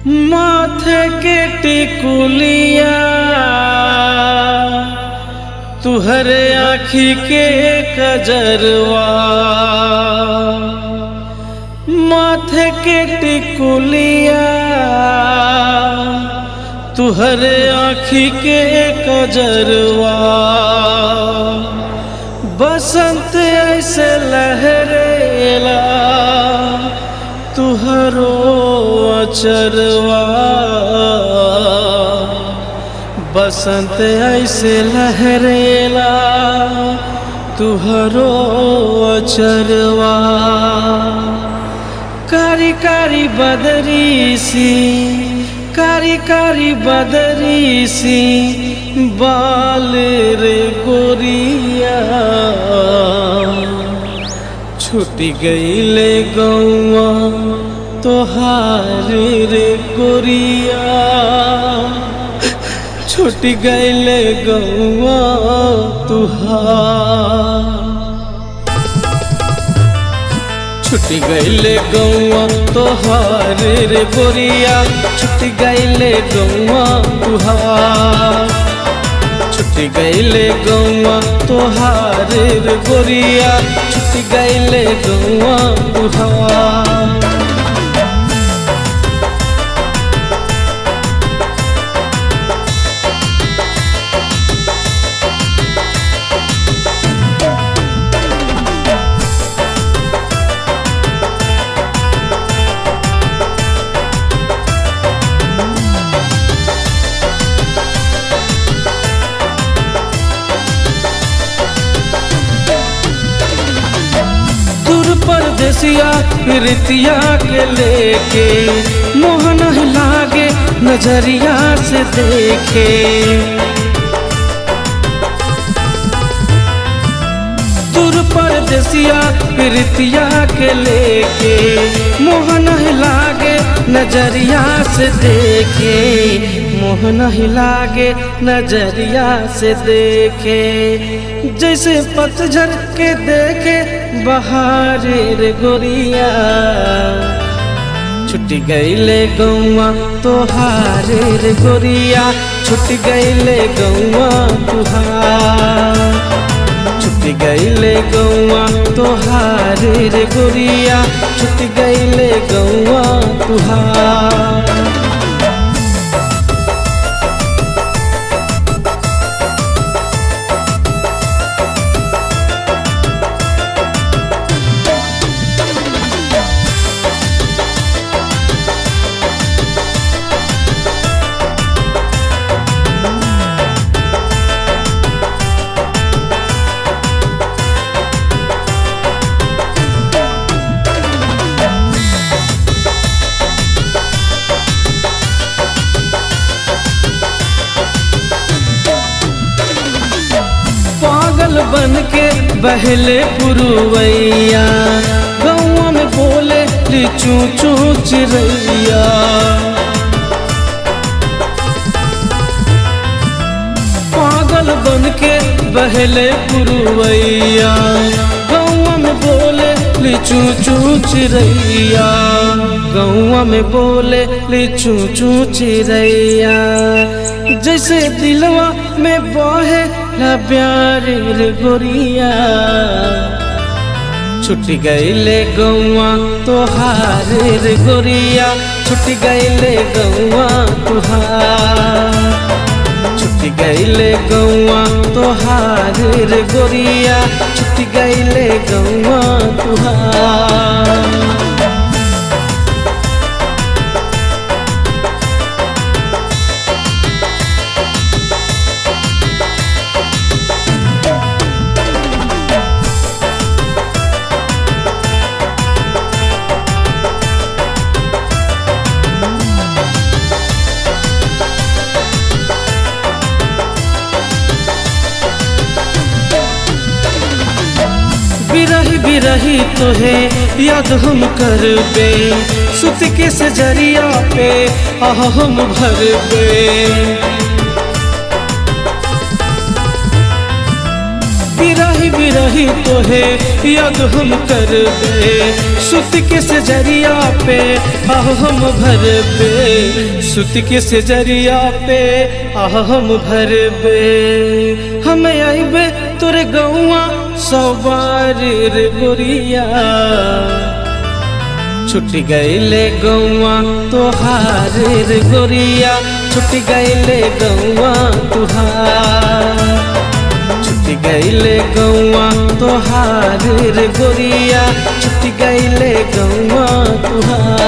माथे के टिकुलिया तुहरे आँखी के कजरवा, माथे के टिकुलिया तुहरे आँखी के कजरवा। बसंत ऐसे लहरेला तुहरो अचरवा, बसंत ऐसे लहरेला तुहरो अचरवा। कारी कारी बदरी सी, कारी कारी बदरी सी बाल रे गोरिया, छूटी गईले गौआ तोहार रे गोरिया, छूटी गईले गौआ तुहार। छुट्टी गईले गौआ तोहार रे गोरिया, छुट्टी गईले गौआ तुहार। छुट्टी गईले गौआ तोहार रे गोरिया, छुट्टी गईले गौआ तुहार। परदेसिया प्रीतिया के लेके मोहन लागे नजरिया से देखे, दूर परदेसिया प्रीतिया के लेके मोहन लागे नजरिया से देखे, मोहन लागे नजरिया से देखे। जैसे पतझड़ के देखे बहार रे गोरिया, छुट्टी गईले गौआ तोहार रे गोरिया, छुट्टी गईले गौआ तुहार। छुट्टी गईले गौआ तोहार रे गोरिया, छुट्टी गईले गौआ तुहार। बन के बहले पुरवैया, गौआ में बोले चू चू चिड़ैया। पागल बन के बहले पुरवैया, गौआ में बोले चू चू चिड़ैया, गौआ में बोले चू चू चिड़ैया। जैसे दिलवा में बहे ला प्यार रे गोरिया, छुट्टी गईले गौआ तोहार रे गोरिया, छुट्टी गईले गौआ तुहार। छुट्टी गईले गौआ तोहार रे गोरिया, छुट्टी गईले गौआ तुहार। बिरही बिरही तोहे याद हम करबे, सुत के सजरिया पे आह हम भरबे। बिरही बिरही तोहे याद हम करबे सुत के सजरिया पे आह हम भरबे सुत के सजरिया पे आह हम भरबे हम आइबे तोरे गौआ सवार रे गोरिया छुट गईले गौआ तोहार रे गोरिया छुट गईले गौआ तुहार छुट गईले गौआ तोहार रे गोरिया छुट गईले गौआ तुहार।